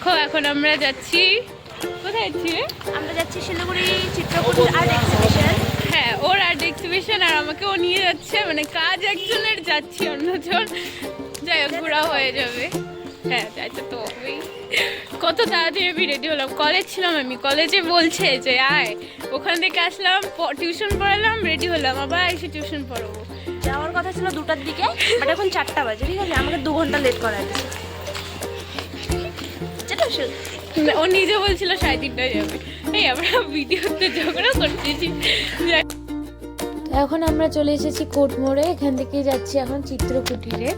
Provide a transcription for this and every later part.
দেখো এখন আমরা যাচ্ছি কোথায় যাচ্ছি? আমরা যাচ্ছি শিলিগুড়ি চিত্রকূট আর্ট এক্সিবিশন। হ্যাঁ, ওর আর্ট এক্সিবিশন, আর আমাকে ও নিয়ে যাচ্ছে, মানে কাজ একজনের, যাচ্ছি অন্যজন। যাই হোক, ঘোরা হয়ে যাবে। হ্যাঁ, যাইতে তো হবেই। কত তাড়াতাড়ি আমি রেডি হলাম। কলেজ ছিলাম, আমি কলেজে বলছে যে আয়, ওখান থেকে আসলাম, টিউশন পড়ালাম, রেডি হলাম, আবার এসে টিউশন পড়াবো। যাওয়ার কথা ছিল 2টার দিকে, বাট এখন 4টা বাজে। ঠিক আছে, আমাকে 2 ঘন্টা লেট করা হয়েছে। ও নিজে বলছিল 3:30টায় যাবে। এই আমরা ভিডিওতে ঝগড়া করতেছি। এখন আমরা চলে এসেছি কোর্ট মোড়ে, এখান থেকে যাচ্ছি এখন চিত্রকুটিরে।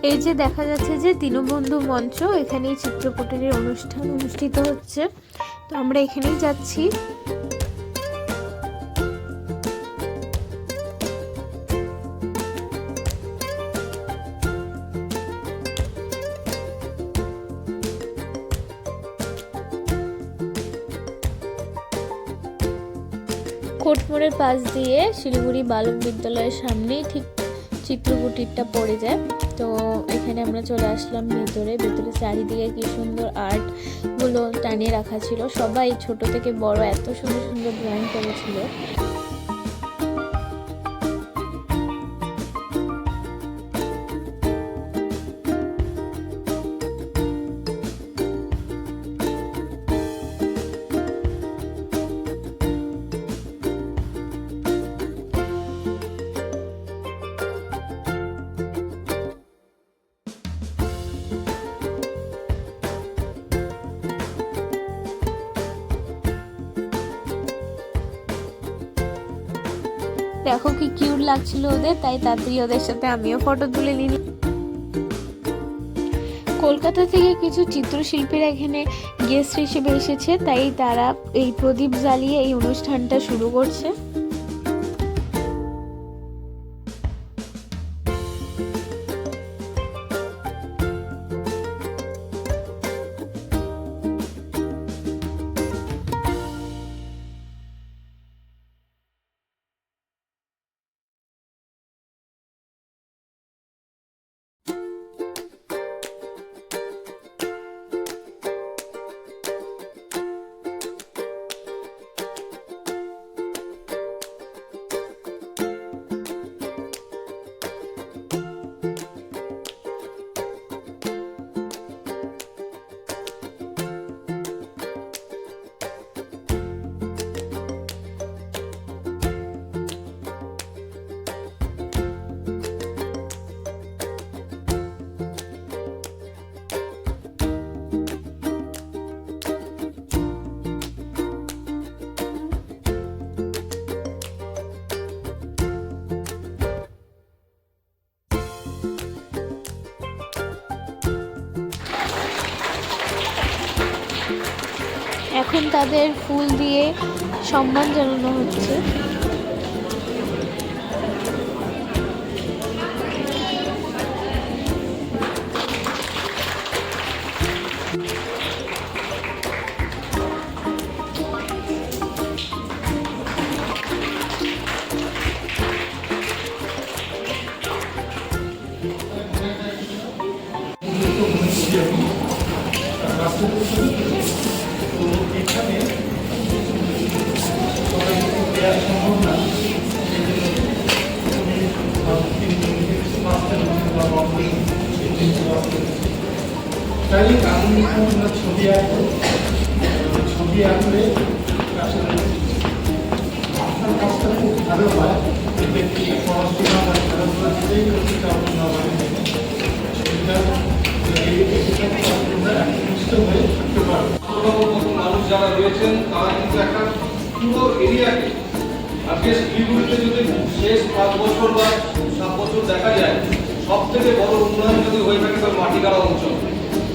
এই যে দেখা যাচ্ছে যে দীনবন্ধু মঞ্চ, এখানেই চিত্রকুটির অনুষ্ঠান অনুষ্ঠিত হচ্ছে, তো আমরা এখানেই যাচ্ছি। কোর্টমোড়ের পাশ দিয়ে শিলিগুড়ি বালক বিদ্যালয়ের সামনেই ঠিক চিত্রকুটিরটা পড়ে যায়। তো এখানে আমরা চলে আসলাম ভেতরে চারিদিকে কি সুন্দর আর্ট গুলো টানিয়ে রাখা ছিল। সবাই ছোট থেকে বড় এত সুন্দর সুন্দর ড্রয়িং করেছিল। দেখো কি কিউট লাগছিল ওদের, তাই তাড়াতাড়ি ওদের সাথে আমিও ফটো তুলে নিলাম। কলকাতা থেকে কিছু চিত্রশিল্পীরা এখানে গেস্ট হিসেবে এসেছে, তাই তারা এই প্রদীপ জ্বালিয়ে এই অনুষ্ঠানটা শুরু করছে। এখন তাদের ফুল দিয়ে সম্মান জানানো হচ্ছে। ছবি আঁকলে আপনার কাজটা খুব ভালো হয়। ব্যক্তি পড়াশোনা বা খেলাধুলা দিতেই মানুষ যারা রয়েছেন তারা কিন্তু একটা পুরো এরিয়াকে আজকে শিলিগুড়িতে যদি শেষ 5 বছর বা 7 বছর দেখা যায়, সব থেকে বড় উন্নয়ন যদি হয়ে থাকে তো মাটিগাড়া অঞ্চল।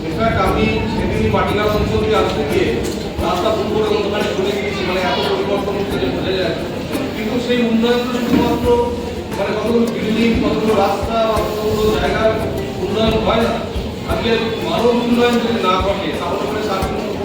ইনফ্যাক্ট আমি সেদিনই মাটিগাড়া অঞ্চল দিয়ে আসতে গিয়ে রাস্তা ভুল করে কিন্তু সেই উন্নয়ন তো শুধুমাত্র মানে কতগুলো বিল্ডিং, কতগুলো রাস্তা বা কতগুলো জায়গার উন্নয়ন হয় না। আজকে মানব উন্নয়ন যদি না ঘটে তাহলে সার্বভৌম